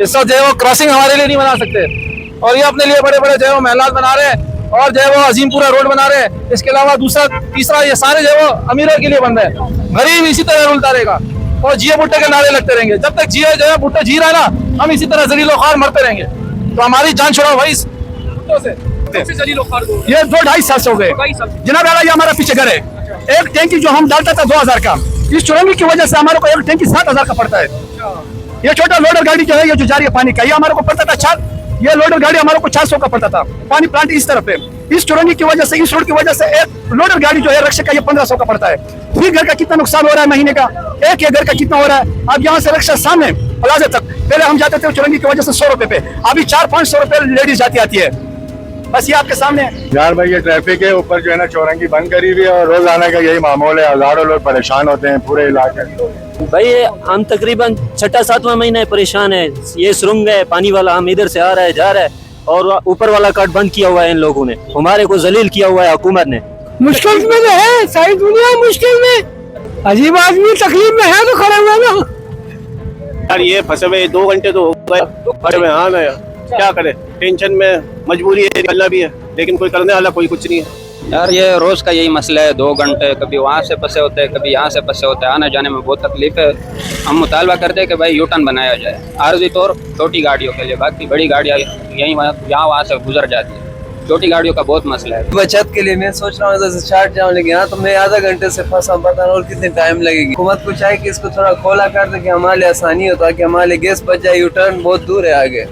इस वक्त जो है वो क्रॉसिंग हमारे लिए नहीं बना सकते, और ये अपने लिए बड़े बड़े जो है वो महलात बना रहे हैं और जो है वो अजीमपुरा रोड बना रहे हैं। इसके अलावा दूसरा तीसरा ये सारे जो है वो अमीरों के लिए बन रहे हैं। गरीब इसी तरह रुलता रहेगा और जिये भुट्टे के नारे लगते रहेंगे। जब तक जिये जो है भुट्टा जी रहा है ना, हम इसी तरह जलीलो ख्वार मरते रहेंगे। तो हमारी जान छुड़ाओ भाई इस भुट्टों से। ये 2-2.5 साल से हो गए जनाब आला। ये हमारा पीछे घर है। एक टैंकी जो हम डालता था 2000 का, इस चुरंगी की वजह से हमारे को एक टैंकी 7000 का पड़ता है। ये छोटा लोडर गाड़ी जो है ये जो जा रही है पानी का, ये हमारे को पड़ता था 4, ये लोडर गाड़ी हमारे को 400 का पड़ता था। पानी प्लांट इस तरफ है। इस चुरंगी की वजह से, इस रोड की वजह से एक लोडर गाड़ी जो है रक्षा का ये 1500 का पड़ता है। फिर घर का कितना नुकसान हो रहा है महीने का, एक घर का कितना हो रहा है। अब यहाँ से रक्षा सामने प्लाजा तक पहले हम जाते थे चुरंगी की वजह से 100 रुपए पे, अभी 400-500 रुपए लेडीज जाती आती है। बस ये आपके सामने यार भाई, ये ट्रैफिक है ऊपर जो है ना चौरंगी बंद करी हुई है और रोज आने का यही मामूल है। हजारों लोग परेशान होते हैं पूरे इलाके में। भाई हम तकरीबन 6-7वां महीना परेशान है। ये सुरंग है पानी वाला, हम इधर से आ रहा है जा रहा है और ऊपर वाला कट बंद किया हुआ है इन लोगों ने। हमारे को जलील किया हुआ है हुकूमत ने। मुश्किल में तो है, सारी दुनिया मुश्किल में। अजीब आदमी तकलीफ में है तो खड़ा हुआ ना यार। ये फंसे हुए 2 घंटे तो हो गए फंसे हुए। हाँ ना क्या करे, टेंशन में, मजबूरी है, निकलना भी है, लेकिन कोई करने वाला कोई कुछ नहीं है यार। ये रोज का यही मसला है, 2 घंटे कभी वहाँ से फंसे होते हैं कभी यहाँ से फंसे होते हैं। आने जाने में बहुत तकलीफ है। हम मुतालबा करते हैं कि भाई यूटर्न बनाया जाए आर्जी तौर छोटी गाड़ियों के लिए। बाकी बड़ी गाड़ियाँ यहीं यहाँ वहाँ से गुजर जाती है। छोटी गाड़ियों का बहुत मसला है। बचत के लिए मैं सोच रहा हूँ स्टार्ट जाऊँ, लेकिन यहाँ तो मैं आधा घंटे से फंसा, पता नहीं और कितने टाइम लगेगी। हुकूमत को चाहिए कि इसको थोड़ा खोला कर दे कि हमारे लिए आसानी हो, ताकि हमारे लिए गैस बच जाए। यूटर्न बहुत दूर है आगे।